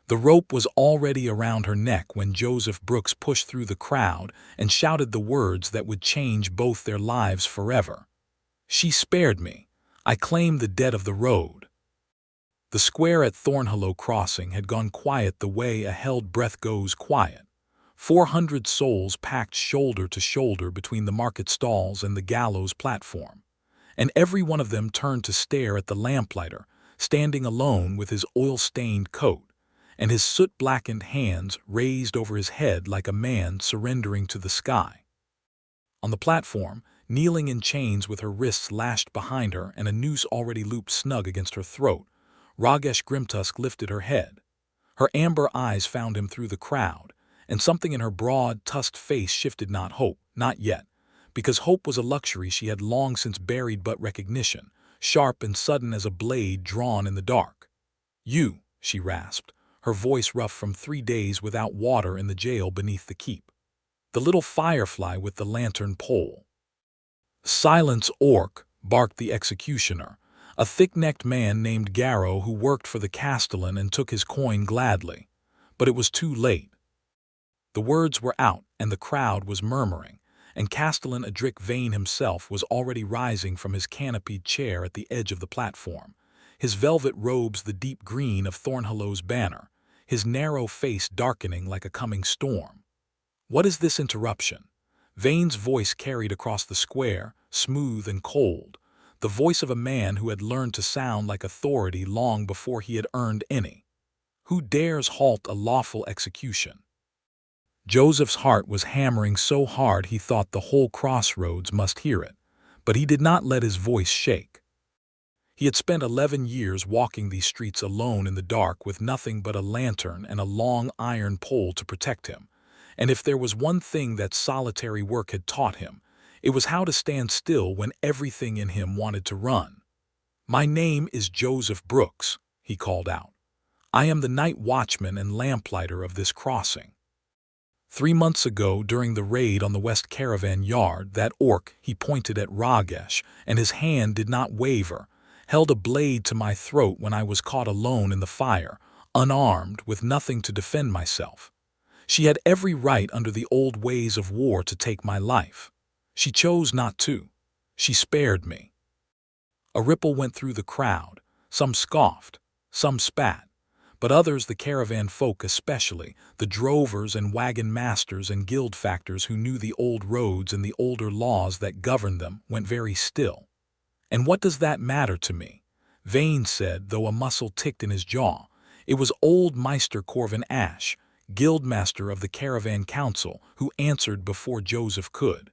The rope was already around her neck when Joseph Brooks pushed through the crowd and shouted the words that would change both their lives forever. "She spared me. I claim the dead of the road." The square at Thornhollow Crossing had gone quiet the way a held breath goes quiet. 400 souls packed shoulder to shoulder between the market stalls and the gallows platform, and every one of them turned to stare at the lamplighter, standing alone with his oil-stained coat, and his soot-blackened hands raised over his head like a man surrendering to the sky. On the platform, kneeling in chains with her wrists lashed behind her and a noose already looped snug against her throat, Ragesh Grimtusk lifted her head. Her amber eyes found him through the crowd, and something in her broad, tusked face shifted. Not hope, not yet, because hope was a luxury she had long since buried, but recognition, sharp and sudden as a blade drawn in the dark. "You," she rasped, her voice rough from 3 days without water in the jail beneath the keep. "The little firefly with the lantern pole." "Silence, orc," barked the executioner, a thick-necked man named Garrow who worked for the castellan and took his coin gladly. But it was too late. The words were out, and the crowd was murmuring, and Castellan Adric Vane himself was already rising from his canopied chair at the edge of the platform, his velvet robes the deep green of Thornhollow's banner, his narrow face darkening like a coming storm. "What is this interruption?" Vane's voice carried across the square, smooth and cold, the voice of a man who had learned to sound like authority long before he had earned any. "Who dares halt a lawful execution?" Joseph's heart was hammering so hard he thought the whole crossroads must hear it, but he did not let his voice shake. He had spent 11 years walking these streets alone in the dark with nothing but a lantern and a long iron pole to protect him, and if there was one thing that solitary work had taught him, it was how to stand still when everything in him wanted to run. "My name is Joseph Brooks," he called out. "I am the night watchman and lamplighter of this crossing. 3 months ago, during the raid on the West Caravan Yard, that orc," he pointed at Ragesh, and his hand did not waver, "held a blade to my throat when I was caught alone in the fire, unarmed, with nothing to defend myself. She had every right under the old ways of war to take my life. She chose not to. She spared me." A ripple went through the crowd. Some scoffed, some spat, but others, the caravan folk especially, the drovers and wagon masters and guild factors who knew the old roads and the older laws that governed them, went very still. "And what does that matter to me?" Vane said, though a muscle ticked in his jaw. It was old Meister Corvin Ash, guildmaster of the Caravan Council, who answered before Joseph could.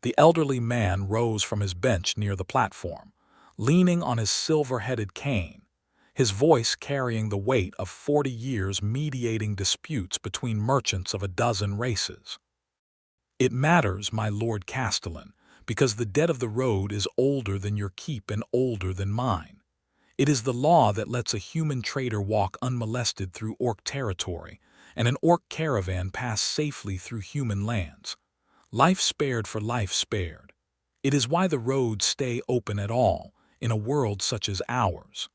The elderly man rose from his bench near the platform, leaning on his silver-headed cane, his voice carrying the weight of 40 years mediating disputes between merchants of a dozen races. "It matters, my Lord Castellan, because the debt of the road is older than your keep and older than mine. It is the law that lets a human trader walk unmolested through orc territory, and an orc caravan pass safely through human lands. Life spared for life spared. It is why the roads stay open at all, in a world such as ours.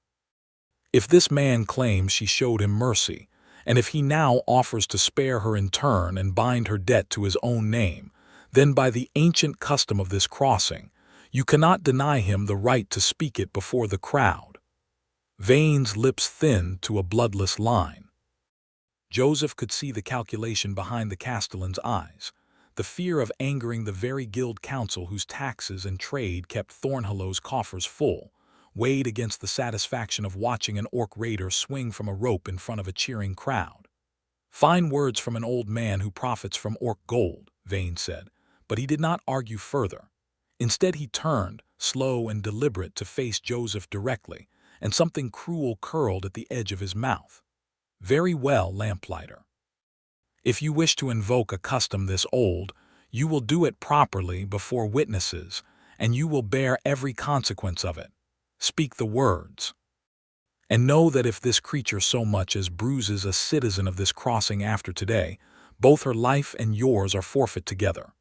If this man claims she showed him mercy, and if he now offers to spare her in turn and bind her debt to his own name, then by the ancient custom of this crossing, you cannot deny him the right to speak it before the crowd." Vane's lips thinned to a bloodless line. Joseph could see the calculation behind the castellan's eyes, the fear of angering the very guild council whose taxes and trade kept Thornhollow's coffers full, weighed against the satisfaction of watching an orc raider swing from a rope in front of a cheering crowd. "Fine words from an old man who profits from orc gold," Vane said, but he did not argue further. Instead he turned, slow and deliberate, to face Joseph directly, and something cruel curled at the edge of his mouth. "Very well, lamplighter. If you wish to invoke a custom this old, you will do it properly before witnesses, and you will bear every consequence of it. Speak the words. And know that if this creature so much as bruises a citizen of this crossing after today, both her life and yours are forfeit together."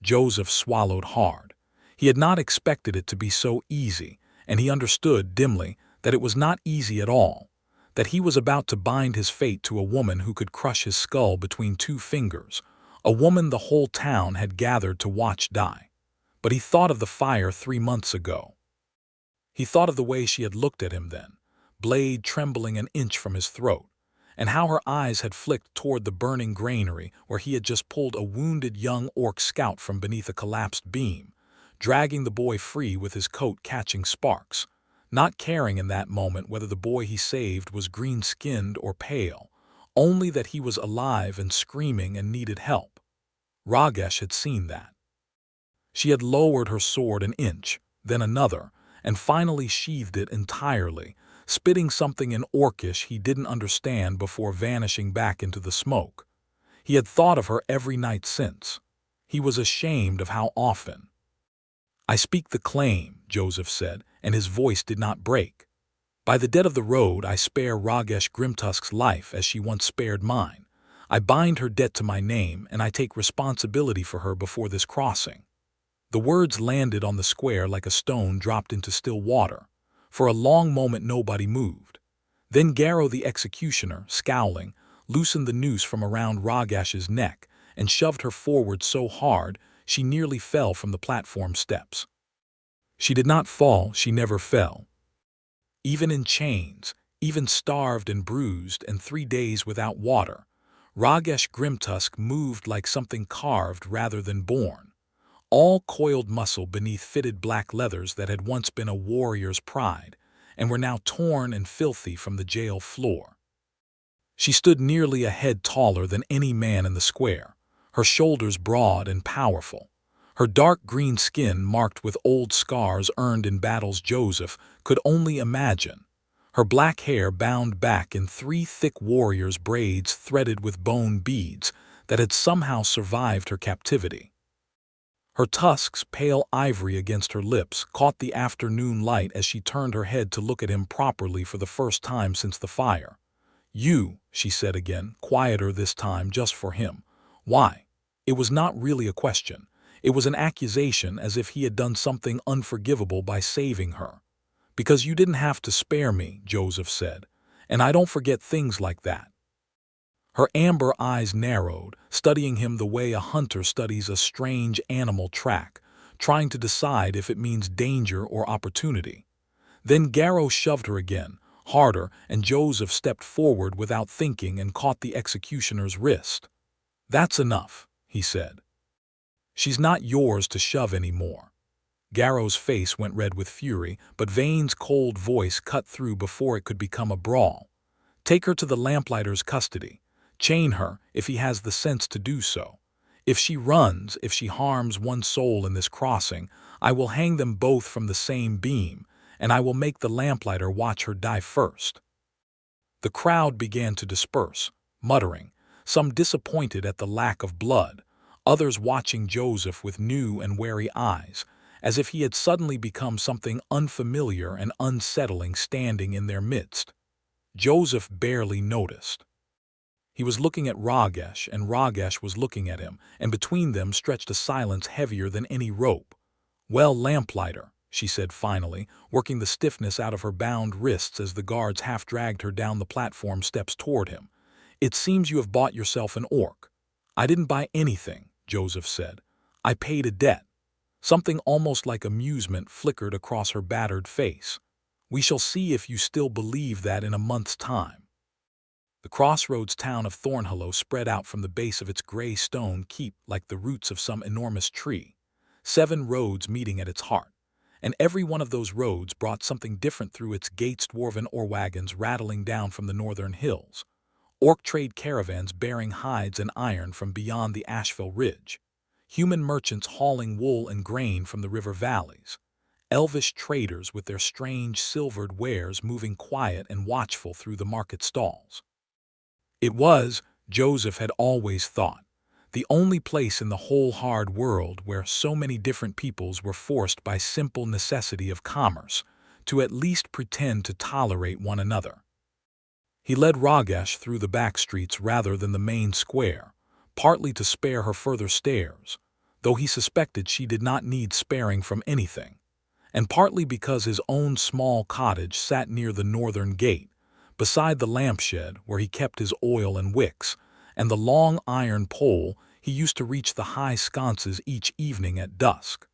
Joseph swallowed hard. He had not expected it to be so easy, and he understood dimly that it was not easy at all. that he was about to bind his fate to a woman who could crush his skull between two fingers, a woman the whole town had gathered to watch die. But he thought of the fire 3 months ago. He thought of the way she had looked at him then, blade trembling an inch from his throat, and how her eyes had flicked toward the burning granary where he had just pulled a wounded young orc scout from beneath a collapsed beam, dragging the boy free with his coat catching sparks, not caring in that moment whether the boy he saved was green-skinned or pale, only that he was alive and screaming and needed help. Ragesh had seen that. She had lowered her sword an inch, then another, and finally sheathed it entirely, spitting something in Orcish he didn't understand before vanishing back into the smoke. He had thought of her every night since. He was ashamed of how often. "I speak the claim," Joseph said, and his voice did not break. "By the dead of the road I spare Ragesh Grimtusk's life as she once spared mine. I bind her debt to my name, and I take responsibility for her before this crossing." The words landed on the square like a stone dropped into still water. For a long moment nobody moved. Then Garrow the executioner, scowling, loosened the noose from around Ragesh's neck and shoved her forward so hard she nearly fell from the platform steps. She did not fall, she never fell. Even in chains, even starved and bruised and 3 days without water, Ragesh Grimtusk moved like something carved rather than born. All coiled muscle beneath fitted black leathers that had once been a warrior's pride, and were now torn and filthy from the jail floor. She stood nearly a head taller than any man in the square, her shoulders broad and powerful, her dark green skin marked with old scars earned in battles Joseph could only imagine, her black hair bound back in 3 thick warrior's braids threaded with bone beads that had somehow survived her captivity. Her tusks, pale ivory against her lips, caught the afternoon light as she turned her head to look at him properly for the first time since the fire. "You," she said again, quieter this time just for him. "Why?" It was not really a question. It was an accusation, as if he had done something unforgivable by saving her. "Because you didn't have to spare me," Joseph said, "and I don't forget things like that." Her amber eyes narrowed, studying him the way a hunter studies a strange animal track, trying to decide if it means danger or opportunity. Then Garrow shoved her again, harder, and Joseph stepped forward without thinking and caught the executioner's wrist. "That's enough," he said. "She's not yours to shove anymore." Garrow's face went red with fury, but Vane's cold voice cut through before it could become a brawl. "Take her to the lamplighter's custody. Chain her, if he has the sense to do so. If she runs, if she harms one soul in this crossing, I will hang them both from the same beam, and I will make the lamplighter watch her die first." The crowd began to disperse, muttering, some disappointed at the lack of blood, others watching Joseph with new and wary eyes, as if he had suddenly become something unfamiliar and unsettling standing in their midst. Joseph barely noticed. He was looking at Ragesh, and Ragesh was looking at him, and between them stretched a silence heavier than any rope. "Well, lamplighter," she said finally, working the stiffness out of her bound wrists as the guards half-dragged her down the platform steps toward him. "It seems you have bought yourself an orc." "I didn't buy anything," Joseph said. "I paid a debt." Something almost like amusement flickered across her battered face. "We shall see if you still believe that in a month's time." The crossroads town of Thornhollow spread out from the base of its gray stone keep like the roots of some enormous tree, 7 roads meeting at its heart, and every one of those roads brought something different through its gates. Dwarven ore wagons rattling down from the northern hills, orc trade caravans bearing hides and iron from beyond the Asheville Ridge, human merchants hauling wool and grain from the river valleys, elvish traders with their strange silvered wares moving quiet and watchful through the market stalls. It was, Joseph had always thought, the only place in the whole hard world where so many different peoples were forced by simple necessity of commerce to at least pretend to tolerate one another. He led Ragesh through the back streets rather than the main square, partly to spare her further stares, though he suspected she did not need sparing from anything, and partly because his own small cottage sat near the northern gate, beside the lampshade where he kept his oil and wicks, and the long iron pole he used to reach the high sconces each evening at dusk.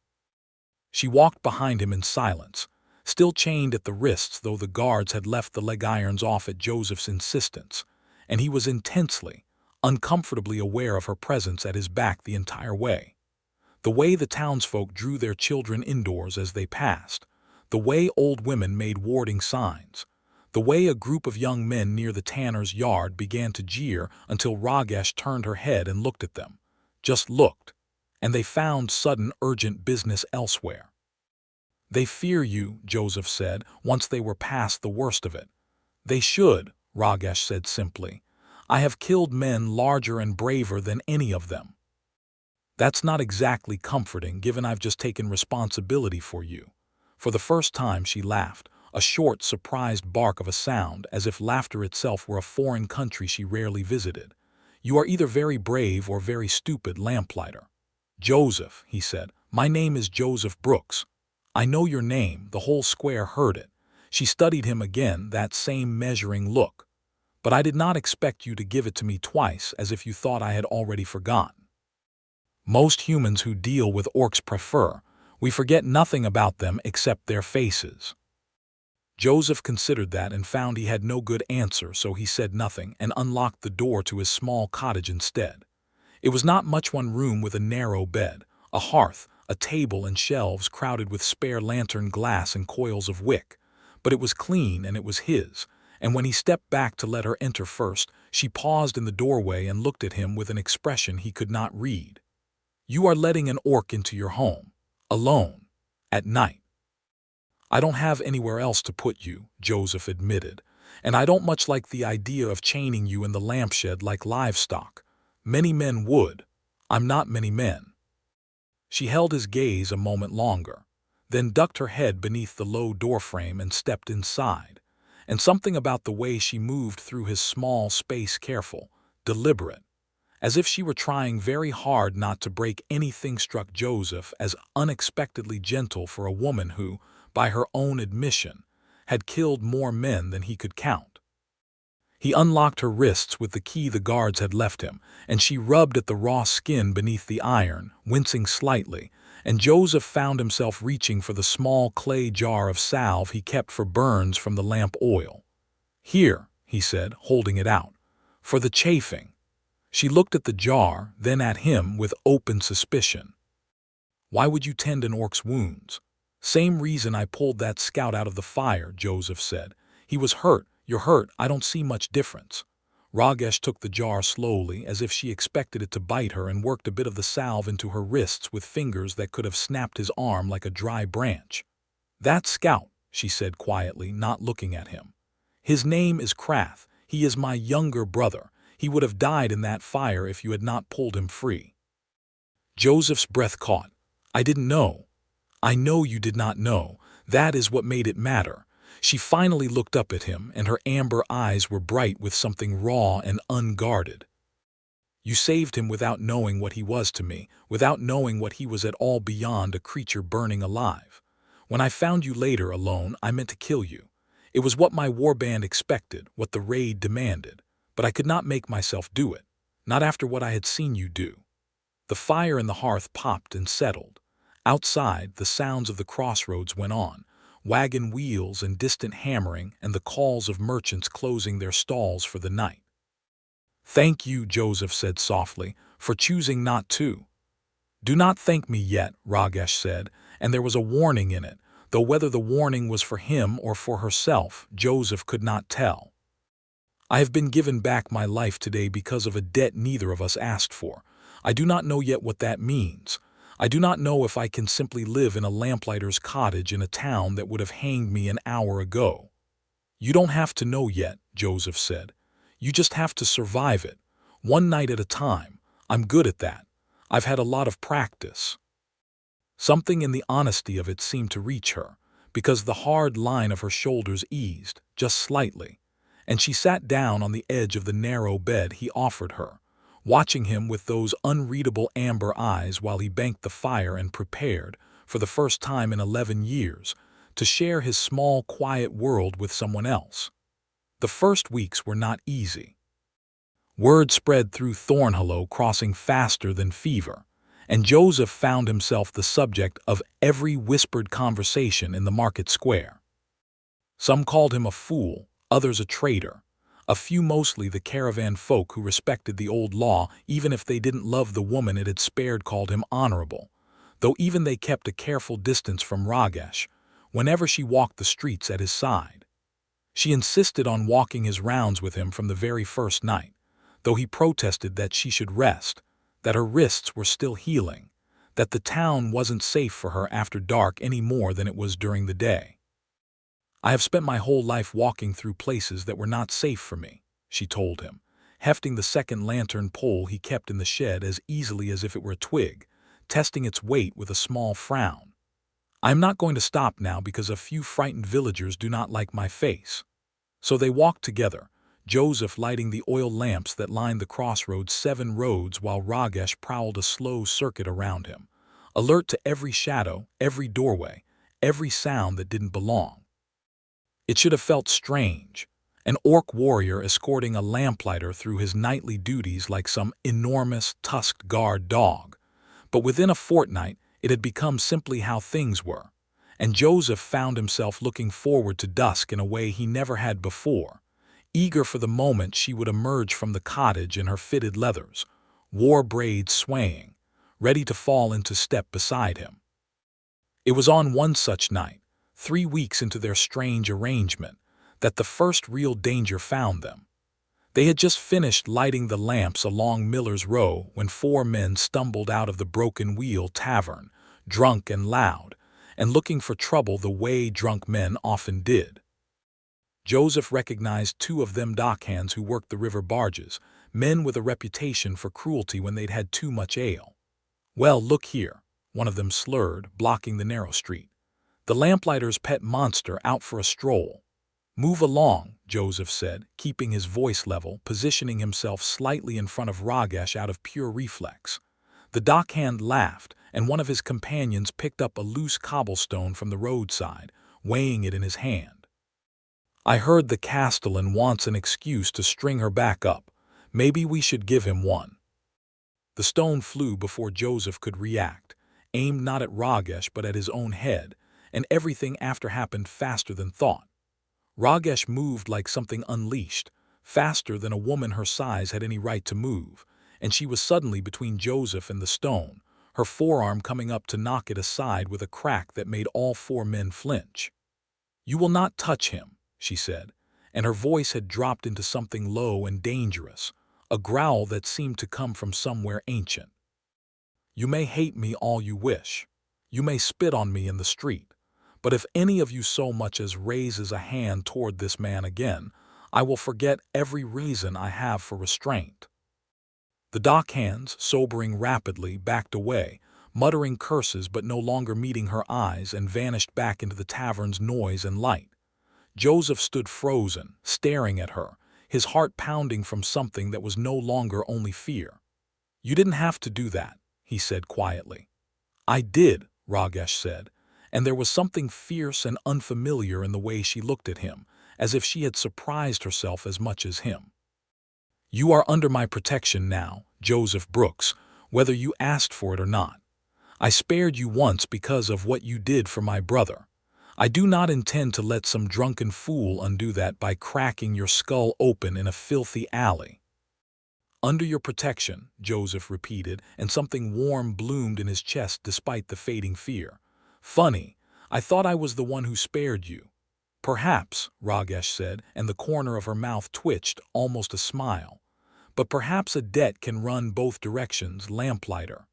She walked behind him in silence, still chained at the wrists though the guards had left the leg irons off at Joseph's insistence, and he was intensely, uncomfortably aware of her presence at his back the entire way. The way the townsfolk drew their children indoors as they passed, the way old women made warding signs, the way a group of young men near the tanner's yard began to jeer until Ragesh turned her head and looked at them. Just looked, and they found sudden urgent business elsewhere. "They fear you," Joseph said, once they were past the worst of it. "They should," Ragesh said simply. "I have killed men larger and braver than any of them." "That's not exactly comforting, given I've just taken responsibility for you." For the first time she laughed, a short, surprised bark of a sound, as if laughter itself were a foreign country she rarely visited. "You are either very brave or very stupid, lamplighter." "Joseph," he said, "my name is Joseph Brooks. I know your name," the whole square heard it. She studied him again, that same measuring look. "But I did not expect you to give it to me twice, as if you thought I had already forgotten. Most humans who deal with orcs prefer, we forget nothing about them except their faces." Joseph considered that and found he had no good answer, so he said nothing and unlocked the door to his small cottage instead. It was not much one room with a narrow bed, a hearth, a table and shelves crowded with spare lantern glass and coils of wick, but it was clean and it was his, and when he stepped back to let her enter first, she paused in the doorway and looked at him with an expression he could not read. "You are letting an orc into your home, alone, at night." "I don't have anywhere else to put you," Joseph admitted, "and I don't much like the idea of chaining you in the lampshade like livestock. Many men would. I'm not many men." She held his gaze a moment longer, then ducked her head beneath the low doorframe and stepped inside, and something about the way she moved through his small space, careful, deliberate, as if she were trying very hard not to break anything, struck Joseph as unexpectedly gentle for a woman who, by her own admission, had killed more men than he could count. He unlocked her wrists with the key the guards had left him, and she rubbed at the raw skin beneath the iron, wincing slightly, and Joseph found himself reaching for the small clay jar of salve he kept for burns from the lamp oil. "Here," he said, holding it out, "for the chafing." She looked at the jar, then at him with open suspicion. "Why would you tend an orc's wounds?" "Same reason I pulled that scout out of the fire," Joseph said. "He was hurt. You're hurt. I don't see much difference." Ragesh took the jar slowly, as if she expected it to bite her, and worked a bit of the salve into her wrists with fingers that could have snapped his arm like a dry branch. "That scout," she said quietly, not looking at him. "His name is Krath. He is my younger brother. He would have died in that fire if you had not pulled him free." Joseph's breath caught. "I didn't know." "I know you did not know. That is what made it matter." She finally looked up at him, and her amber eyes were bright with something raw and unguarded. "You saved him without knowing what he was to me, without knowing what he was at all beyond a creature burning alive. When I found you later alone, I meant to kill you. It was what my warband expected, what the raid demanded. But I could not make myself do it, not after what I had seen you do." The fire in the hearth popped and settled. Outside, the sounds of the crossroads went on, wagon wheels and distant hammering and the calls of merchants closing their stalls for the night. "Thank you," Joseph said softly, "for choosing not to." "Do not thank me yet," Ragesh said, and there was a warning in it, though whether the warning was for him or for herself, Joseph could not tell. "I have been given back my life today because of a debt neither of us asked for. I do not know yet what that means. I do not know if I can simply live in a lamplighter's cottage in a town that would have hanged me an hour ago." "You don't have to know yet," Joseph said. "You just have to survive it, one night at a time. I'm good at that. I've had a lot of practice." Something in the honesty of it seemed to reach her, because the hard line of her shoulders eased, just slightly, and she sat down on the edge of the narrow bed he offered her, watching him with those unreadable amber eyes while he banked the fire and prepared, for the first time in 11 years, to share his small, quiet world with someone else. The first weeks were not easy. Word spread through Thornhollow crossing faster than fever, and Joseph found himself the subject of every whispered conversation in the market square. Some called him a fool, others a traitor. A few, mostly the caravan folk who respected the old law even if they didn't love the woman it had spared, called him honorable, though even they kept a careful distance from Ragesh whenever she walked the streets at his side. She insisted on walking his rounds with him from the very first night, though he protested that she should rest, that her wrists were still healing, that the town wasn't safe for her after dark any more than it was during the day. "I have spent my whole life walking through places that were not safe for me," she told him, hefting the second lantern pole he kept in the shed as easily as if it were a twig, testing its weight with a small frown. "I am not going to stop now because a few frightened villagers do not like my face." So they walked together, Joseph lighting the oil lamps that lined the crossroads 7 roads while Ragesh prowled a slow circuit around him, alert to every shadow, every doorway, every sound that didn't belong. It should have felt strange, an orc warrior escorting a lamplighter through his nightly duties like some enormous, tusked guard dog. But within a fortnight, it had become simply how things were, and Joseph found himself looking forward to dusk in a way he never had before, eager for the moment she would emerge from the cottage in her fitted leathers, war braids swaying, ready to fall into step beside him. It was on one such night, 3 weeks into their strange arrangement, that the first real danger found them. They had just finished lighting the lamps along Miller's Row when 4 men stumbled out of the Broken Wheel Tavern, drunk and loud, and looking for trouble the way drunk men often did. Joseph recognized 2 of them dockhands who worked the river barges, men with a reputation for cruelty when they'd had too much ale. "Well, look here," one of them slurred, blocking the narrow street. "The lamplighter's pet monster out for a stroll." "Move along," Joseph said, keeping his voice level, positioning himself slightly in front of Ragesh out of pure reflex. The dockhand laughed, and one of his companions picked up a loose cobblestone from the roadside, weighing it in his hand. "I heard the castellan wants an excuse to string her back up. Maybe we should give him one." The stone flew before Joseph could react, aimed not at Ragesh but at his own head, and everything after happened faster than thought. Ragesh moved like something unleashed, faster than a woman her size had any right to move, and she was suddenly between Joseph and the stone, her forearm coming up to knock it aside with a crack that made all 4 men flinch. "You will not touch him," she said, and her voice had dropped into something low and dangerous, a growl that seemed to come from somewhere ancient. "You may hate me all you wish. You may spit on me in the street. But if any of you so much as raises a hand toward this man again, I will forget every reason I have for restraint." The dockhands, sobering rapidly, backed away, muttering curses but no longer meeting her eyes, and vanished back into the tavern's noise and light. Joseph stood frozen, staring at her, his heart pounding from something that was no longer only fear. "You didn't have to do that," he said quietly. "I did," Ragesh said, and there was something fierce and unfamiliar in the way she looked at him, as if she had surprised herself as much as him. "You are under my protection now, Joseph Brooks, whether you asked for it or not. I spared you once because of what you did for my brother. I do not intend to let some drunken fool undo that by cracking your skull open in a filthy alley." "Under your protection," Joseph repeated, and something warm bloomed in his chest despite the fading fear. "Funny, I thought I was the one who spared you." "Perhaps," Ragesh said, and the corner of her mouth twitched, almost a smile. "But perhaps a debt can run both directions, lamplighter."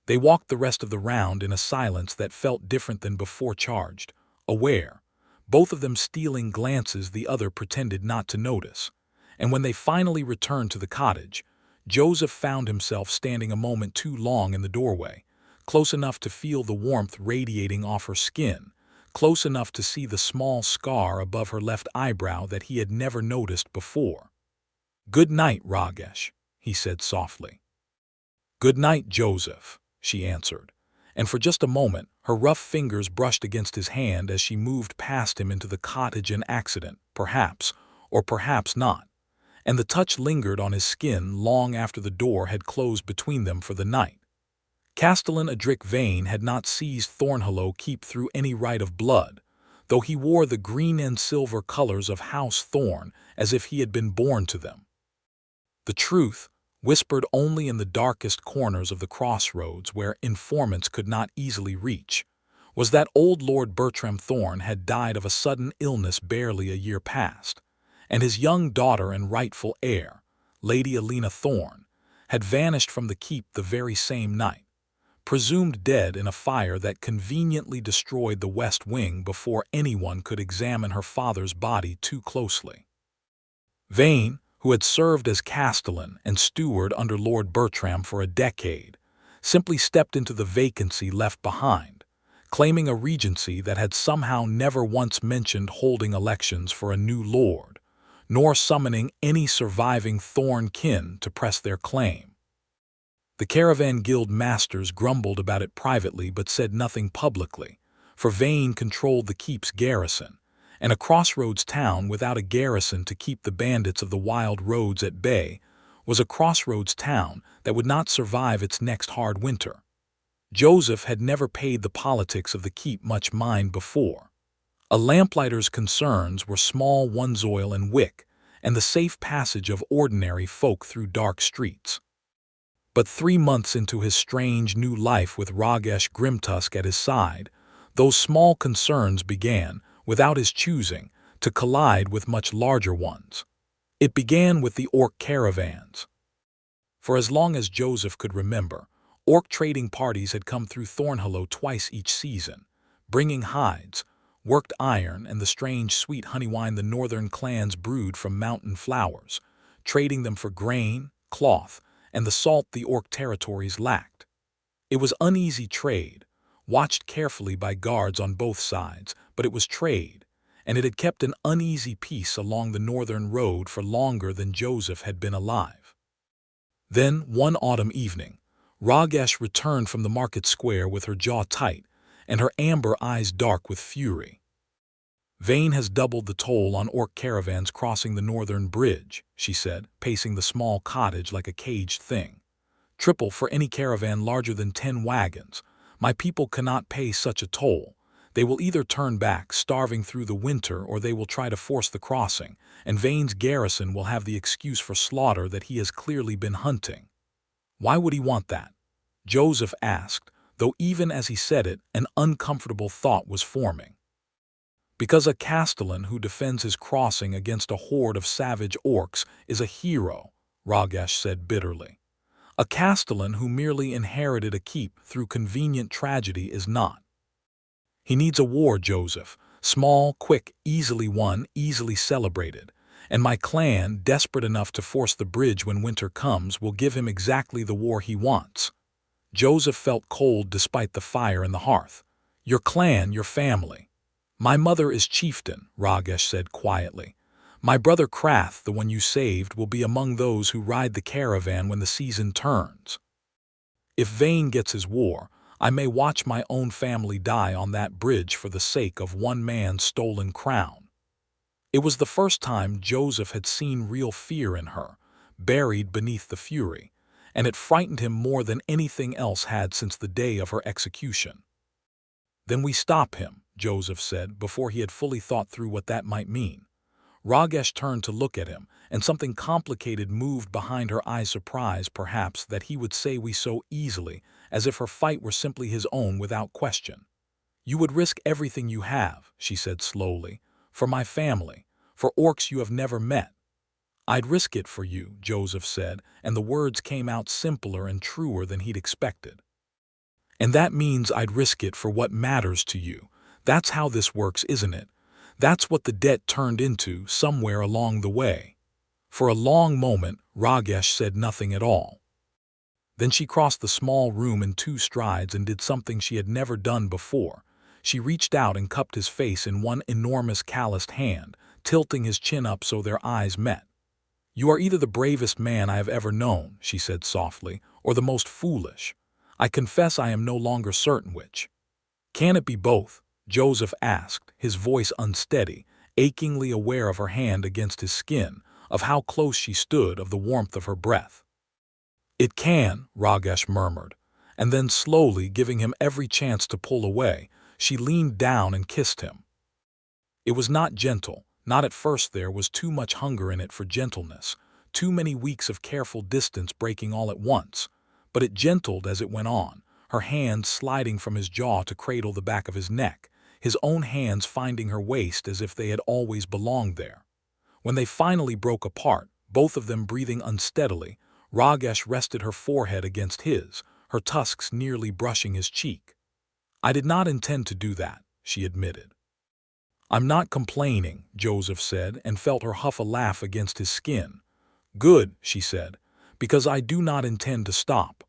They walked the rest of the round in a silence that felt different than before, charged, aware, both of them stealing glances the other pretended not to notice. And when they finally returned to the cottage, Joseph found himself standing a moment too long in the doorway, close enough to feel the warmth radiating off her skin, close enough to see the small scar above her left eyebrow that he had never noticed before. "Good night, Ragesh," he said softly. "Good night, Joseph," she answered, and for just a moment her rough fingers brushed against his hand as she moved past him into the cottage. An accident, perhaps, or perhaps not, and the touch lingered on his skin long after the door had closed between them for the night. Castellan Adric Vane had not seized Thornhollow Keep through any right of blood, though he wore the green and silver colors of House Thorn as if he had been born to them. The truth, whispered only in the darkest corners of the crossroads where informants could not easily reach, was that old Lord Bertram Thorn had died of a sudden illness barely a year past, and his young daughter and rightful heir, Lady Alina Thorn, had vanished from the keep the very same night, presumed dead in a fire that conveniently destroyed the west wing before anyone could examine her father's body too closely. Vane, who had served as castellan and steward under Lord Bertram for a decade, simply stepped into the vacancy left behind, claiming a regency that had somehow never once mentioned holding elections for a new lord, nor summoning any surviving Thorn kin to press their claim. The Caravan Guild masters grumbled about it privately but said nothing publicly, for Vane controlled the keep's garrison, and a crossroads town without a garrison to keep the bandits of the wild roads at bay was a crossroads town that would not survive its next hard winter. Joseph had never paid the politics of the keep much mind before. A lamplighter's concerns were small one's oil and wick, and the safe passage of ordinary folk through dark streets. But 3 months into his strange new life with Ragesh Grimtusk at his side, those small concerns began, without his choosing, to collide with much larger ones. It began with the orc caravans. For as long as Joseph could remember, orc trading parties had come through Thornhollow twice each season, bringing hides, worked iron, and the strange sweet honey wine the northern clans brewed from mountain flowers, trading them for grain, cloth, and the salt the orc territories lacked. It was uneasy trade, watched carefully by guards on both sides, but it was trade, and it had kept an uneasy peace along the northern road for longer than Joseph had been alive. Then, one autumn evening, Ragesh returned from the market square with her jaw tight and her amber eyes dark with fury. "Vane has doubled the toll on orc caravans crossing the northern bridge," she said, pacing the small cottage like a caged thing. "Triple for any caravan larger than 10 wagons. My people cannot pay such a toll. They will either turn back, starving through the winter, or they will try to force the crossing, and Vane's garrison will have the excuse for slaughter that he has clearly been hunting." "Why would he want that?" Joseph asked, though even as he said it, an uncomfortable thought was forming. "Because a castellan who defends his crossing against a horde of savage orcs is a hero," Ragesh said bitterly. "A castellan who merely inherited a keep through convenient tragedy is not. He needs a war, Joseph, small, quick, easily won, easily celebrated, and my clan, desperate enough to force the bridge when winter comes, will give him exactly the war he wants." Joseph felt cold despite the fire in the hearth. "Your clan, your family." "My mother is chieftain," Ragesh said quietly. "My brother Krath, the one you saved, will be among those who ride the caravan when the season turns. If Vane gets his war, I may watch my own family die on that bridge for the sake of one man's stolen crown." It was the first time Joseph had seen real fear in her, buried beneath the fury, and it frightened him more than anything else had since the day of her execution. "Then we stop him," Joseph said, before he had fully thought through what that might mean. Ragesh turned to look at him, and something complicated moved behind her eyes, surprise, perhaps, that he would say we so easily, as if her fight were simply his own without question. "You would risk everything you have," she said slowly, "for my family, for orcs you have never met." "I'd risk it for you," Joseph said, and the words came out simpler and truer than he'd expected. "And that means I'd risk it for what matters to you. That's how this works, isn't it? That's what the debt turned into somewhere along the way." For a long moment, Ragesh said nothing at all. Then she crossed the small room in 2 strides and did something she had never done before. She reached out and cupped his face in one enormous calloused hand, tilting his chin up so their eyes met. "You are either the bravest man I have ever known," she said softly, "or the most foolish. I confess I am no longer certain which." "Can it be both?" Joseph asked, his voice unsteady, achingly aware of her hand against his skin, of how close she stood, of the warmth of her breath. "It can," Ragesh murmured, and then slowly, giving him every chance to pull away, she leaned down and kissed him. It was not gentle, not at first. There was too much hunger in it for gentleness, too many weeks of careful distance breaking all at once, but it gentled as it went on, her hands sliding from his jaw to cradle the back of his neck, his own hands finding her waist as if they had always belonged there. When they finally broke apart, both of them breathing unsteadily, Ragesh rested her forehead against his, her tusks nearly brushing his cheek. "I did not intend to do that," she admitted. "I'm not complaining," Joseph said, and felt her huff a laugh against his skin. "Good," she said, "because I do not intend to stop."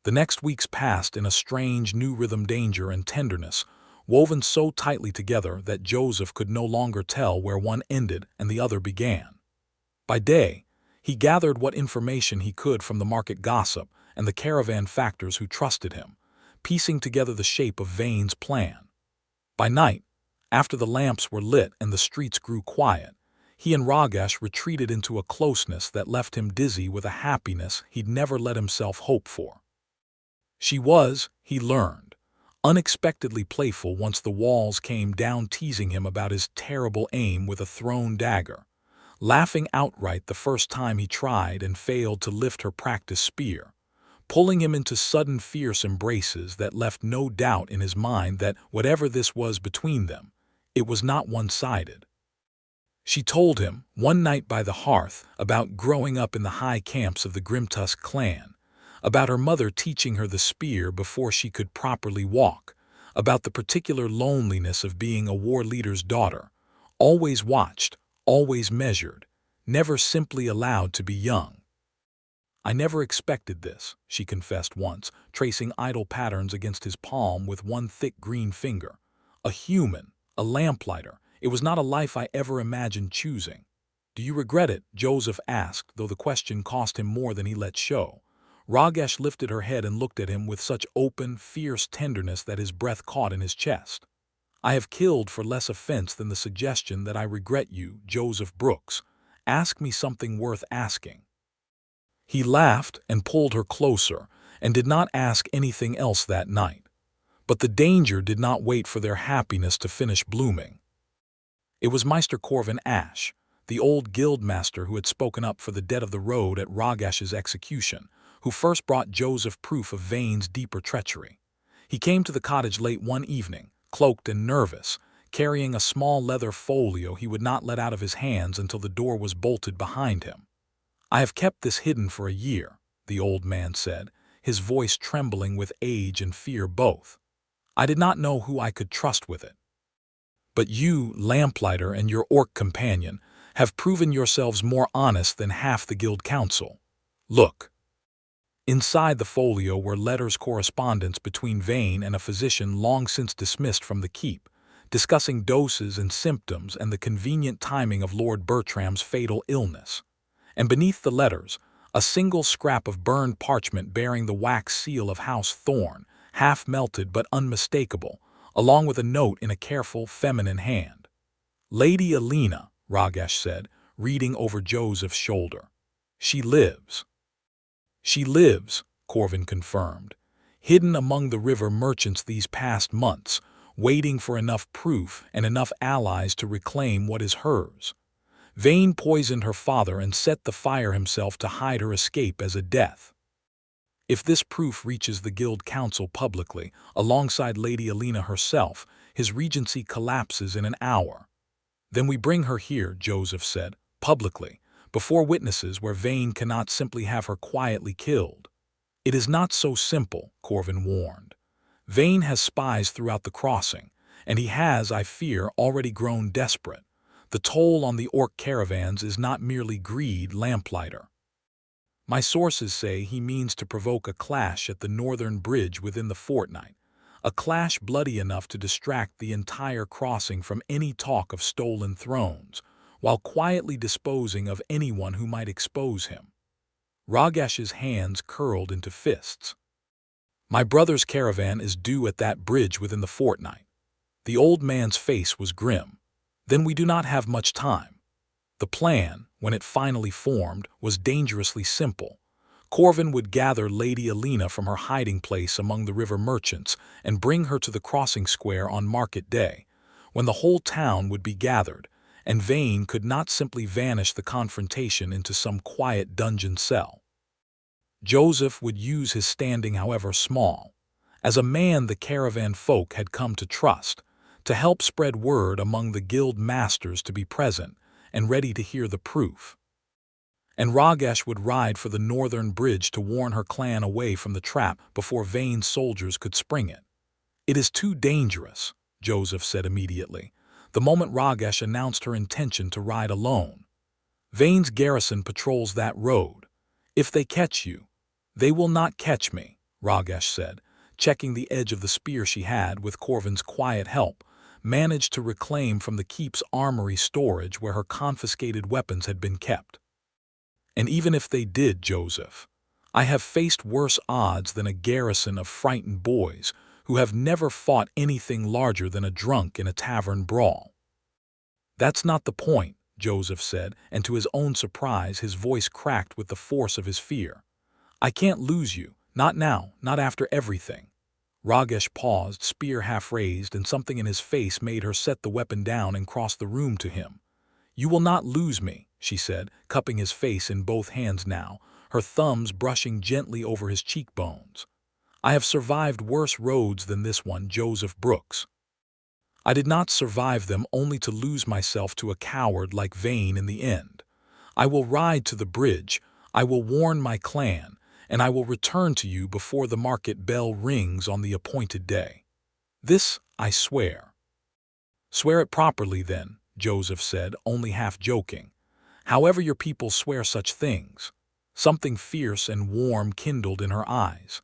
The next weeks passed in a strange new rhythm, danger and tenderness, woven so tightly together that Joseph could no longer tell where one ended and the other began. By day, he gathered what information he could from the market gossip and the caravan factors who trusted him, piecing together the shape of Vane's plan. By night, after the lamps were lit and the streets grew quiet, he and Ragesh retreated into a closeness that left him dizzy with a happiness he'd never let himself hope for. She was, he learned, unexpectedly playful once the walls came down, teasing him about his terrible aim with a thrown dagger, laughing outright the first time he tried and failed to lift her practiced spear, pulling him into sudden fierce embraces that left no doubt in his mind that whatever this was between them, it was not one-sided. She told him, one night by the hearth, about growing up in the high camps of the Grimtusk clan, about her mother teaching her the spear before she could properly walk, about the particular loneliness of being a war leader's daughter, always watched, always measured, never simply allowed to be young. "I never expected this," she confessed once, tracing idle patterns against his palm with one thick green finger. "A human, a lamplighter. It was not a life I ever imagined choosing." "Do you regret it?" Joseph asked, though the question cost him more than he let show. Ragesh lifted her head and looked at him with such open, fierce tenderness that his breath caught in his chest. "I have killed for less offense than the suggestion that I regret you, Joseph Brooks. Ask me something worth asking." He laughed and pulled her closer, and did not ask anything else that night. But the danger did not wait for their happiness to finish blooming. It was Meister Corvin Ash, the old guildmaster who had spoken up for the dead of the road at Ragesh's execution, who first brought Joseph proof of Vane's deeper treachery. He came to the cottage late one evening, cloaked and nervous, carrying a small leather folio he would not let out of his hands until the door was bolted behind him. "I have kept this hidden for a year," the old man said, his voice trembling with age and fear both. "I did not know who I could trust with it. But you, lamplighter, and your orc companion have proven yourselves more honest than half the guild council. Look." Inside the folio were letters, correspondence between Vane and a physician long since dismissed from the keep, discussing doses and symptoms and the convenient timing of Lord Bertram's fatal illness. And beneath the letters, a single scrap of burned parchment bearing the wax seal of House Thorn, half melted but unmistakable, along with a note in a careful, feminine hand. "Lady Alina," Ragesh said, reading over Joseph's shoulder. "She lives." "She lives," Corvin confirmed, "hidden among the river merchants these past months, waiting for enough proof and enough allies to reclaim what is hers. Vane poisoned her father and set the fire himself to hide her escape as a death. If this proof reaches the guild council publicly, alongside Lady Alina herself, his regency collapses in an hour. Then we bring her here," Joseph said, "publicly, before witnesses where Vane cannot simply have her quietly killed." "It is not so simple," Corvin warned. "Vane has spies throughout the crossing, and he has, I fear, already grown desperate. The toll on the orc caravans is not merely greed, lamplighter. My sources say he means to provoke a clash at the northern bridge within the fortnight, a clash bloody enough to distract the entire crossing from any talk of stolen thrones, while quietly disposing of anyone who might expose him." Ragesh's hands curled into fists. "My brother's caravan is due at that bridge within the fortnight." The old man's face was grim. Then we do not have much time. The plan, when it finally formed, was dangerously simple. Corvin would gather Lady Alina from her hiding place among the river merchants and bring her to the crossing square on market day, when the whole town would be gathered, and Vane could not simply vanish the confrontation into some quiet dungeon cell. Joseph would use his standing, however small, as a man the caravan folk had come to trust, to help spread word among the guild masters to be present and ready to hear the proof. And Ragesh would ride for the northern bridge to warn her clan away from the trap before Vane's soldiers could spring it. "It is too dangerous," Joseph said immediately, the moment Ragesh announced her intention to ride alone. "Vane's garrison patrols that road. If they catch you—" "They will not catch me," Ragesh said, checking the edge of the spear she had, with Corvin's quiet help, managed to reclaim from the keep's armory storage where her confiscated weapons had been kept. "And even if they did, Joseph, I have faced worse odds than a garrison of frightened boys who have never fought anything larger than a drunk in a tavern brawl." "That's not the point," Joseph said, and to his own surprise his voice cracked with the force of his fear. "I can't lose you, not now, not after everything." Ragesh paused, spear half raised, and something in his face made her set the weapon down and cross the room to him. "You will not lose me," she said, cupping his face in both hands now, her thumbs brushing gently over his cheekbones. "I have survived worse roads than this one, Joseph Brooks. I did not survive them only to lose myself to a coward like Vane in the end. I will ride to the bridge, I will warn my clan, and I will return to you before the market bell rings on the appointed day. This I swear." "Swear it properly, then," Joseph said, only half joking. "However your people swear such things." Something fierce and warm kindled in her eyes.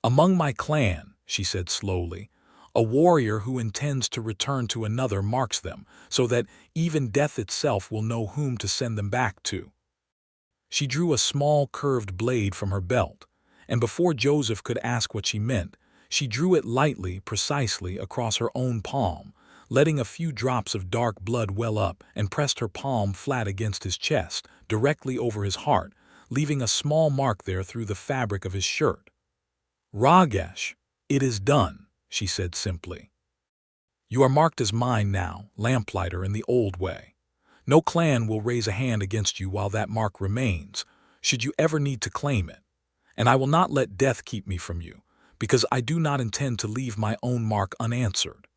"Among my clan," she said slowly, "a warrior who intends to return to another marks them, so that even death itself will know whom to send them back to." She drew a small curved blade from her belt, and before Joseph could ask what she meant, she drew it lightly, precisely, across her own palm, letting a few drops of dark blood well up, and pressed her palm flat against his chest, directly over his heart, leaving a small mark there through the fabric of his shirt. "Ragesh, it is done," she said simply. "You are marked as mine now, lamplighter, in the old way. No clan will raise a hand against you while that mark remains, should you ever need to claim it. And I will not let death keep me from you, because I do not intend to leave my own mark unanswered."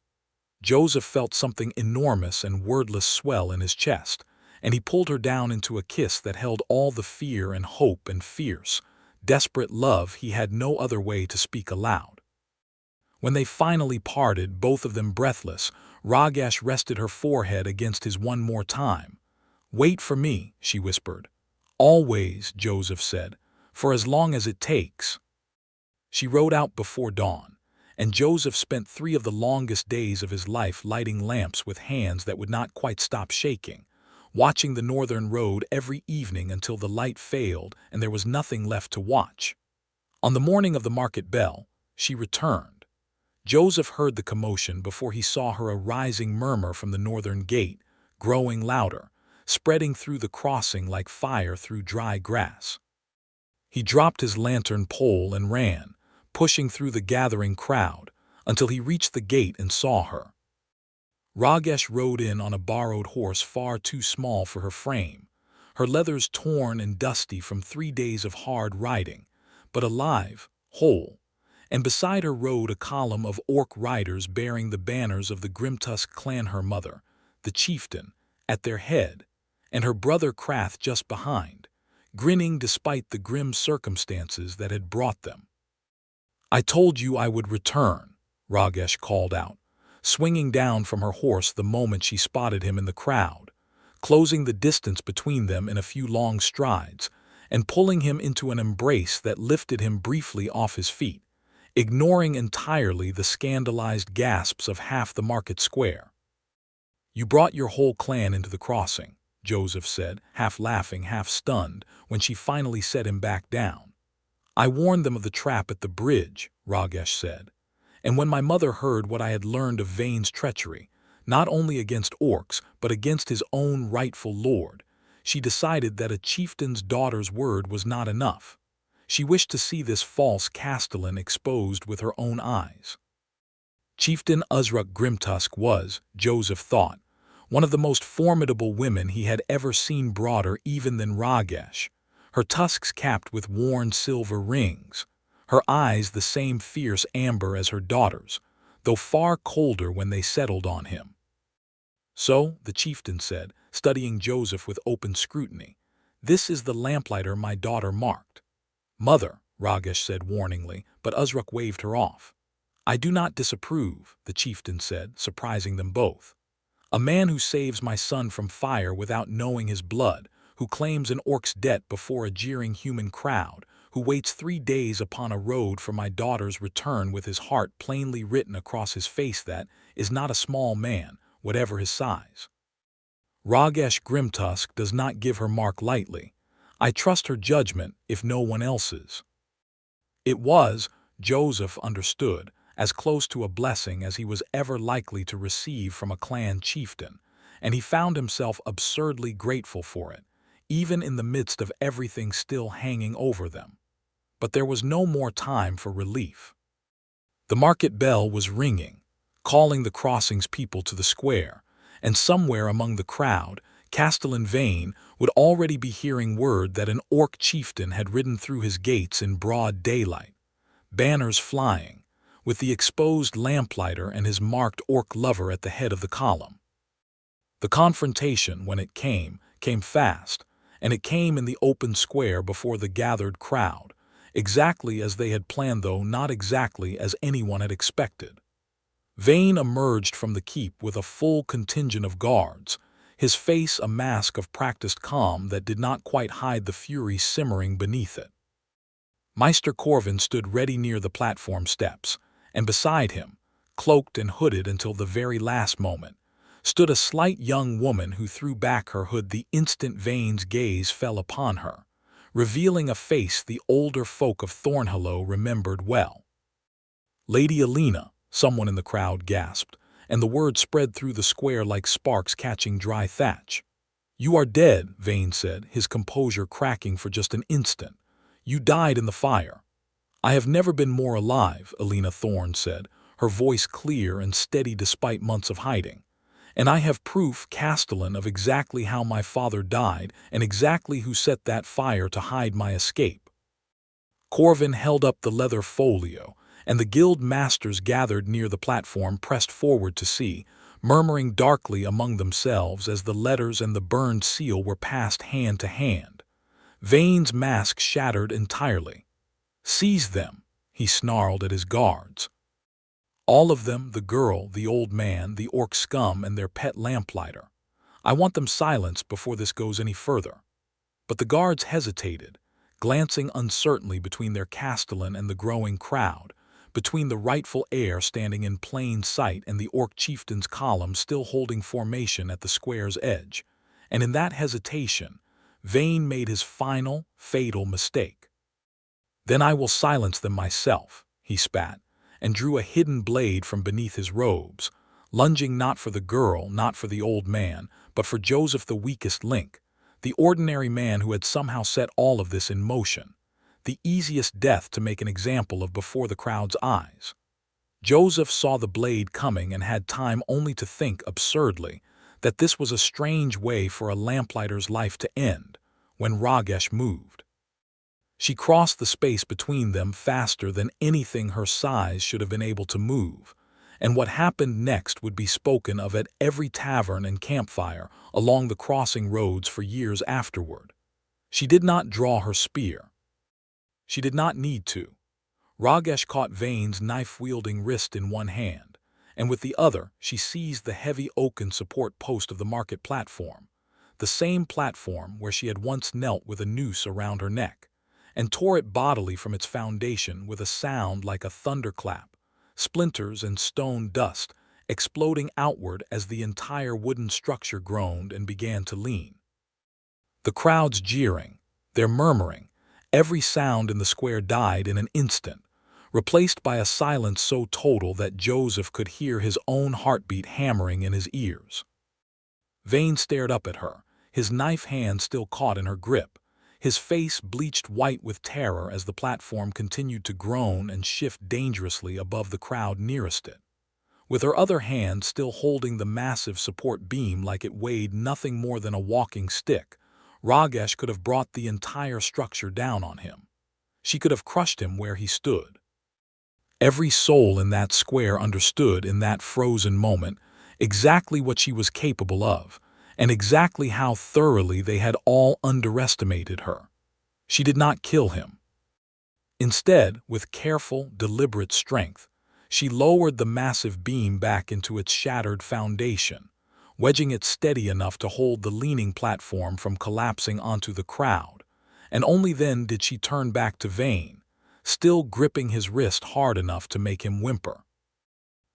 Joseph felt something enormous and wordless swell in his chest, and he pulled her down into a kiss that held all the fear and hope and fierce, desperate love he had no other way to speak aloud. When they finally parted, both of them breathless, Ragesh rested her forehead against his one more time. "Wait for me," she whispered. "Always," Joseph said, "for as long as it takes." She rode out before dawn, and Joseph spent 3 of the longest days of his life lighting lamps with hands that would not quite stop shaking, watching the northern road every evening until the light failed and there was nothing left to watch. On the morning of the market bell, she returned. Joseph heard the commotion before he saw her, a rising murmur from the northern gate, growing louder, spreading through the crossing like fire through dry grass. He dropped his lantern pole and ran, pushing through the gathering crowd, until he reached the gate and saw her. Ragesh rode in on a borrowed horse far too small for her frame, her leathers torn and dusty from 3 days of hard riding, but alive, whole, and beside her rode a column of orc riders bearing the banners of the Grimtusk clan, her mother, the chieftain, at their head, and her brother Krath just behind, grinning despite the grim circumstances that had brought them. "I told you I would return," Ragesh called out, swinging down from her horse the moment she spotted him in the crowd, closing the distance between them in a few long strides, and pulling him into an embrace that lifted him briefly off his feet, ignoring entirely the scandalized gasps of half the market square. "You brought your whole clan into the crossing," Joseph said, half laughing, half stunned, when she finally set him back down. "I warned them of the trap at the bridge," Ragesh said. "And when my mother heard what I had learned of Vane's treachery, not only against orcs, but against his own rightful lord. She decided that a chieftain's daughter's word was not enough. She wished to see this false castellan exposed with her own eyes. Chieftain Uzruk Grimtusk was, Joseph thought, one of the most formidable women he had ever seen, broader even than Ragesh, her tusks capped with worn silver rings, her eyes the same fierce amber as her daughter's, though far colder when they settled on him. "So," the chieftain said, studying Joseph with open scrutiny, "this is the lamplighter my daughter marked." "Mother," Ragesh said warningly, but Uzruk waved her off. "I do not disapprove," the chieftain said, surprising them both. "A man who saves my son from fire without knowing his blood, who claims an orc's debt before a jeering human crowd, who waits 3 days upon a road for my daughter's return with his heart plainly written across his face, that is not a small man, whatever his size. Ragesh Grimtusk does not give her mark lightly. I trust her judgment, if no one else's." It was, Joseph understood, as close to a blessing as he was ever likely to receive from a clan chieftain, and he found himself absurdly grateful for it, even in the midst of everything still hanging over them. But there was no more time for relief. The market bell was ringing, calling the crossing's people to the square, and somewhere among the crowd, Castellan Vane would already be hearing word that an orc chieftain had ridden through his gates in broad daylight, banners flying, with the exposed lamplighter and his marked orc lover at the head of the column. The confrontation, when it came fast, and it came in the open square before the gathered crowd, exactly as they had planned, though not exactly as anyone had expected. Vane emerged from the keep with a full contingent of guards, his face a mask of practiced calm that did not quite hide the fury simmering beneath it. Meister Corvin stood ready near the platform steps, and beside him, cloaked and hooded until the very last moment, stood a slight young woman who threw back her hood the instant Vane's gaze fell upon her, revealing a face the older folk of Thornhollow remembered well. "Lady Alina," someone in the crowd gasped, and the word spread through the square like sparks catching dry thatch. "You are dead," Vane said, his composure cracking for just an instant. "You died in the fire." "I have never been more alive," Alina Thorne said, her voice clear and steady despite months of hiding. "And I have proof, Castellan, of exactly how my father died and exactly who set that fire to hide my escape." Corvin held up the leather folio, and the guild masters gathered near the platform pressed forward to see, murmuring darkly among themselves as the letters and the burned seal were passed hand to hand. Vane's mask shattered entirely. "Seize them," he snarled at his guards. "All of them, the girl, the old man, the orc scum, and their pet lamplighter. I want them silenced before this goes any further." But the guards hesitated, glancing uncertainly between their castellan and the growing crowd, between the rightful heir standing in plain sight and the orc chieftain's column still holding formation at the square's edge. And in that hesitation, Vane made his final, fatal mistake. "Then I will silence them myself," he spat, and drew a hidden blade from beneath his robes, lunging not for the girl, not for the old man, but for Joseph, the weakest link, the ordinary man who had somehow set all of this in motion, the easiest death to make an example of before the crowd's eyes. Joseph saw the blade coming and had time only to think, absurdly, that this was a strange way for a lamplighter's life to end, when Ragesh moved. She crossed the space between them faster than anything her size should have been able to move, and what happened next would be spoken of at every tavern and campfire along the crossing roads for years afterward. She did not draw her spear. She did not need to. Ragesh caught Vane's knife-wielding wrist in one hand, and with the other she seized the heavy oaken support post of the market platform, the same platform where she had once knelt with a noose around her neck, and tore it bodily from its foundation with a sound like a thunderclap, splinters and stone dust exploding outward as the entire wooden structure groaned and began to lean. The crowd's jeering, their murmuring, every sound in the square died in an instant. replaced by a silence so total that Joseph could hear his own heartbeat hammering in his ears. Vane stared up at her, his knife hand still caught in her grip, his face bleached white with terror as the platform continued to groan and shift dangerously above the crowd nearest it. With her other hand still holding the massive support beam like it weighed nothing more than a walking stick, Ragesh could have brought the entire structure down on him. She could have crushed him where he stood. Every soul in that square understood in that frozen moment exactly what she was capable of, and exactly how thoroughly they had all underestimated her. She did not kill him. Instead, with careful, deliberate strength, she lowered the massive beam back into its shattered foundation, wedging it steady enough to hold the leaning platform from collapsing onto the crowd, and only then did she turn back to Vane, still gripping his wrist hard enough to make him whimper.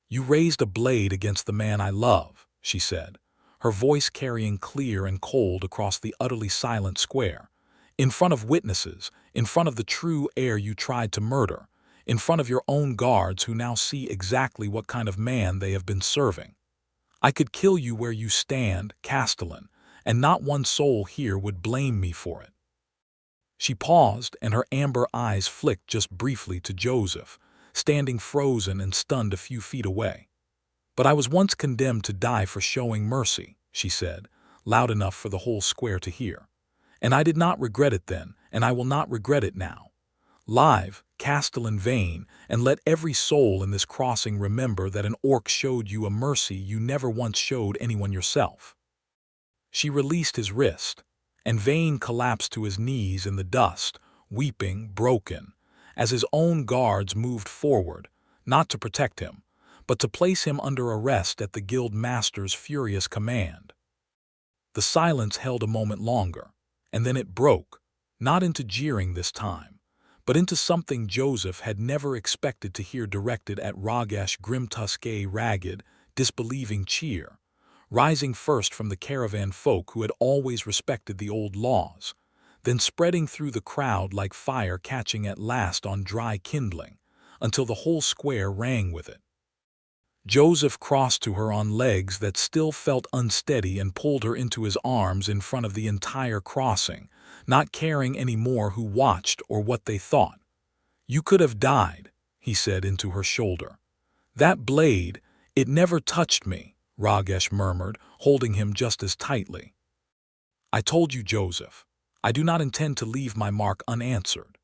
"You raised a blade against the man I love," she said, her voice carrying clear and cold across the utterly silent square, "in front of witnesses, in front of the true heir you tried to murder, in front of your own guards who now see exactly what kind of man they have been serving. I could kill you where you stand, Castellan, and not one soul here would blame me for it." She paused, and her amber eyes flicked just briefly to Joseph, standing frozen and stunned a few feet away. "But I was once condemned to die for showing mercy," she said, loud enough for the whole square to hear. "And I did not regret it then, and I will not regret it now. Live, Castellan Vane, and let every soul in this crossing remember that an orc showed you a mercy you never once showed anyone yourself." She released his wrist, and Vane collapsed to his knees in the dust, weeping, broken, as his own guards moved forward, not to protect him, but to place him under arrest at the guild master's furious command. The silence held a moment longer, and then it broke, not into jeering this time, but into something Joseph had never expected to hear directed at Ragesh Grimtusk's ragged, disbelieving cheer, rising first from the caravan folk who had always respected the old laws, then spreading through the crowd like fire catching at last on dry kindling, until the whole square rang with it. Joseph crossed to her on legs that still felt unsteady and pulled her into his arms in front of the entire crossing, not caring any more who watched or what they thought. "You could have died," he said into her shoulder. "That blade, it never touched me," Ragesh murmured, holding him just as tightly. "I told you, Joseph, I do not intend to leave my mark unanswered."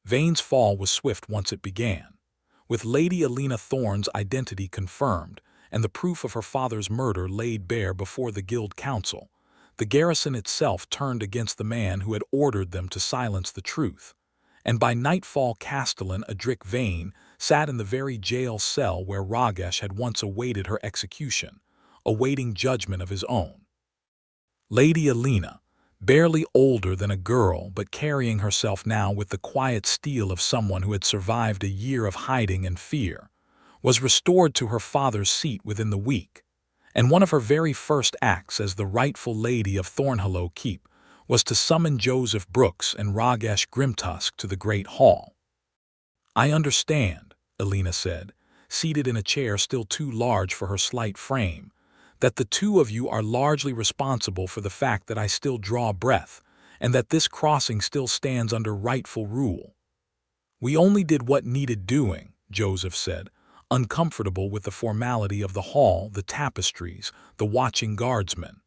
Vane's fall was swift once it began. With Lady Alina Thorne's identity confirmed and the proof of her father's murder laid bare before the guild council, the garrison itself turned against the man who had ordered them to silence the truth, and by nightfall Castellan Adric Vane sat in the very jail cell where Ragesh had once awaited her execution, awaiting judgment of his own. Lady Alina, barely older than a girl but carrying herself now with the quiet steel of someone who had survived a year of hiding and fear, was restored to her father's seat within the week, and one of her very first acts as the rightful lady of Thornhollow Keep was to summon Joseph Brooks and Ragesh Grimtusk to the great hall. "I understand," Alina said, seated in a chair still too large for her slight frame, "that the two of you are largely responsible for the fact that I still draw breath, and that this crossing still stands under rightful rule." "We only did what needed doing," Joseph said, uncomfortable with the formality of the hall, the tapestries, the watching guardsmen.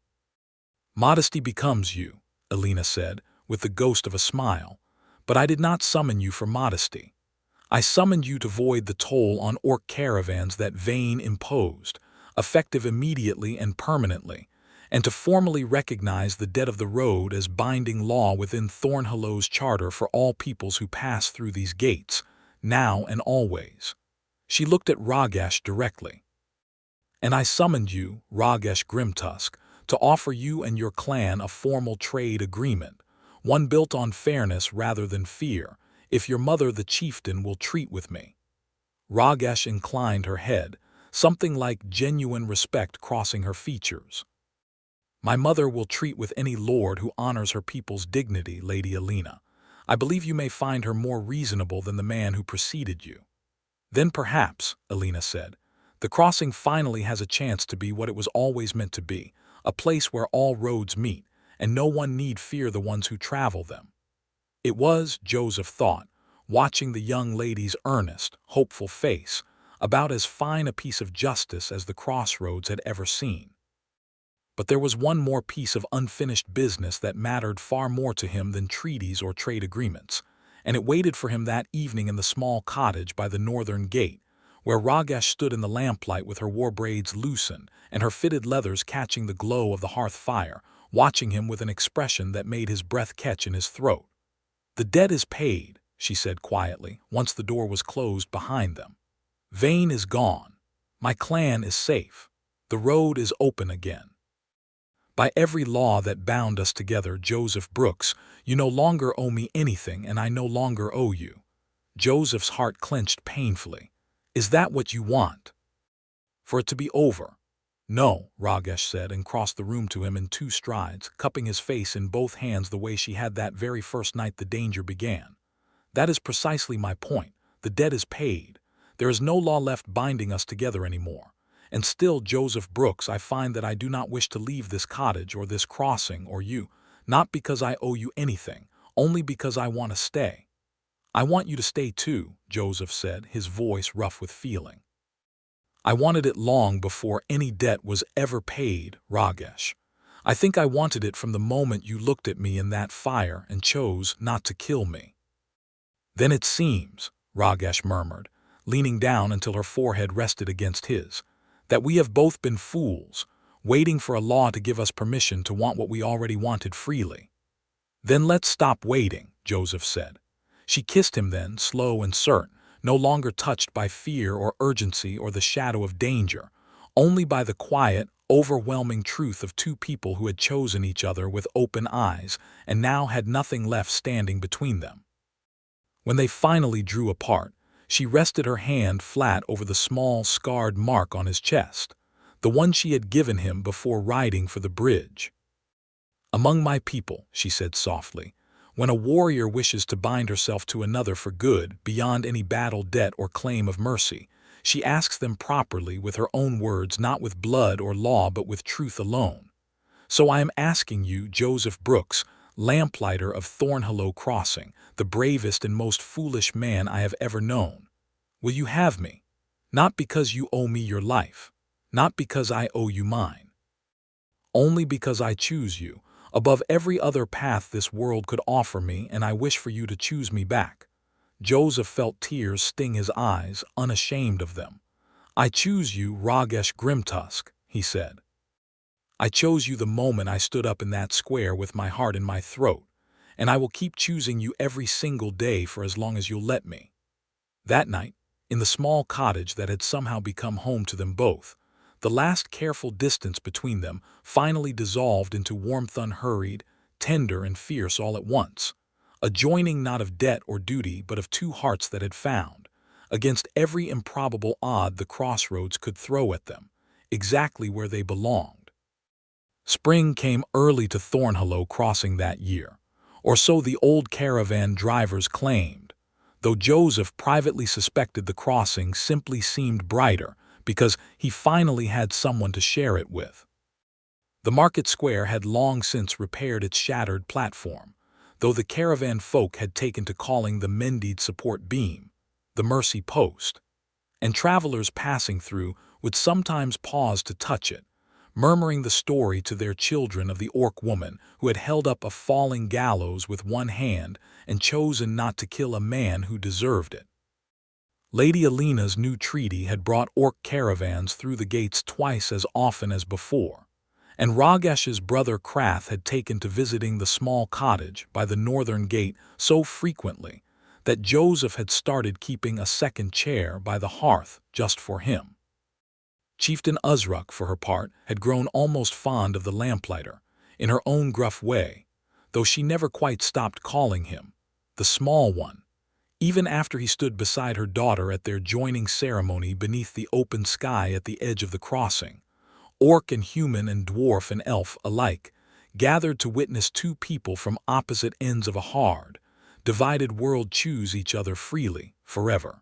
"Modesty becomes you," Alina said, with the ghost of a smile, "but I did not summon you for modesty. I summoned you to void the toll on orc caravans that Vane imposed, effective immediately and permanently, and to formally recognize the debt of the road as binding law within Thornhollow's charter for all peoples who pass through these gates, now and always." She looked at Ragesh directly. "And I summoned you, Ragesh Grimtusk, to offer you and your clan a formal trade agreement, one built on fairness rather than fear, if your mother the chieftain will treat with me." Ragesh inclined her head, something like genuine respect crossing her features. "My mother will treat with any lord who honors her people's dignity, Lady Alina. I believe you may find her more reasonable than the man who preceded you." Then perhaps, Alina said, the crossing finally has a chance to be what it was always meant to be, a place where all roads meet, and no one need fear the ones who travel them. It was, Joseph thought, watching the young lady's earnest, hopeful face, about as fine a piece of justice as the crossroads had ever seen. But there was one more piece of unfinished business that mattered far more to him than treaties or trade agreements, and it waited for him that evening in the small cottage by the northern gate, where Ragesh stood in the lamplight with her war braids loosened and her fitted leathers catching the glow of the hearth fire, watching him with an expression that made his breath catch in his throat. "The debt is paid," she said quietly, once the door was closed behind them. "Vane is gone. My clan is safe. The road is open again. By every law that bound us together, Joseph Brooks, you no longer owe me anything and I no longer owe you." Joseph's heart clenched painfully. "Is that what you want? For it to be over?" "No," Ragesh said and crossed the room to him in 2 strides, cupping his face in both hands the way she had that very first night the danger began. "That is precisely my point. The debt is paid. There is no law left binding us together anymore. And still, Joseph Brooks, I find that I do not wish to leave this cottage or this crossing or you, not because I owe you anything, only because I want to stay." "I want you to stay too," Joseph said, his voice rough with feeling. "I wanted it long before any debt was ever paid, Ragesh. I think I wanted it from the moment you looked at me in that fire and chose not to kill me." "Then it seems," Ragesh murmured, leaning down until her forehead rested against his, "that we have both been fools, waiting for a law to give us permission to want what we already wanted freely." "Then let's stop waiting," Joseph said. She kissed him then, slow and certain, no longer touched by fear or urgency or the shadow of danger, only by the quiet, overwhelming truth of 2 people who had chosen each other with open eyes and now had nothing left standing between them. When they finally drew apart, she rested her hand flat over the small, scarred mark on his chest, the one she had given him before riding for the bridge. "Among my people," she said softly, "when a warrior wishes to bind herself to another for good, beyond any battle debt or claim of mercy, she asks them properly with her own words, not with blood or law but with truth alone. So I am asking you, Joseph Brooks, lamplighter of Thornhollow Crossing, the bravest and most foolish man I have ever known. Will you have me? Not because you owe me your life, not because I owe you mine. Only because I choose you, above every other path this world could offer me, and I wish for you to choose me back." Joseph felt tears sting his eyes, unashamed of them. "I choose you, Ragesh Grimtusk," he said. "I chose you the moment I stood up in that square with my heart in my throat, and I will keep choosing you every single day for as long as you'll let me." That night, in the small cottage that had somehow become home to them both, the last careful distance between them finally dissolved into warmth unhurried, tender and fierce all at once, a joining not of debt or duty but of 2 hearts that had found, against every improbable odd the crossroads could throw at them, exactly where they belonged. Spring came early to Thornhollow Crossing that year, or so the old caravan drivers claimed, though Joseph privately suspected the crossing simply seemed brighter because he finally had someone to share it with. The market square had long since repaired its shattered platform, though the caravan folk had taken to calling the mended support beam the mercy post, and travelers passing through would sometimes pause to touch it, murmuring the story to their children of the orc woman who had held up a falling gallows with one hand and chosen not to kill a man who deserved it. Lady Alina's new treaty had brought orc caravans through the gates twice as often as before, and Ragesh's brother Krath had taken to visiting the small cottage by the northern gate so frequently that Joseph had started keeping a second chair by the hearth just for him. Chieftain Uzruk, for her part, had grown almost fond of the lamplighter, in her own gruff way, though she never quite stopped calling him the small one, even after he stood beside her daughter at their joining ceremony beneath the open sky at the edge of the crossing. Orc and human and dwarf and elf alike gathered to witness 2 people from opposite ends of a hard, divided world choose each other freely, forever.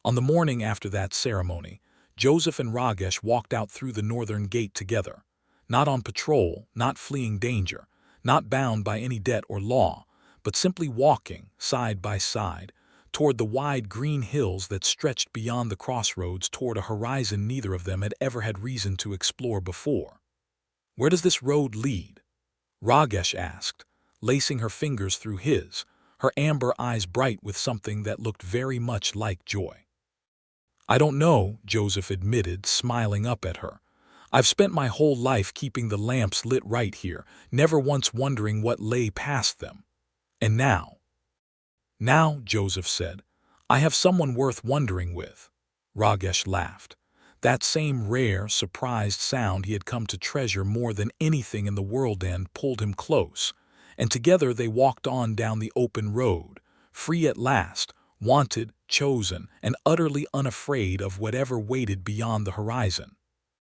On the morning after that ceremony, Joseph and Ragesh walked out through the northern gate together, not on patrol, not fleeing danger, not bound by any debt or law, but simply walking, side by side, toward the wide green hills that stretched beyond the crossroads toward a horizon neither of them had ever had reason to explore before. "Where does this road lead?" Ragesh asked, lacing her fingers through his, her amber eyes bright with something that looked very much like joy. "I don't know," Joseph admitted, smiling up at her. "I've spent my whole life keeping the lamps lit right here, never once wondering what lay past them. And now, Joseph said, I have someone worth wondering with." Ragesh laughed. That same rare, surprised sound he had come to treasure more than anything in the world and pulled him close, and together they walked on down the open road, free at last, wanted, chosen, and utterly unafraid of whatever waited beyond the horizon.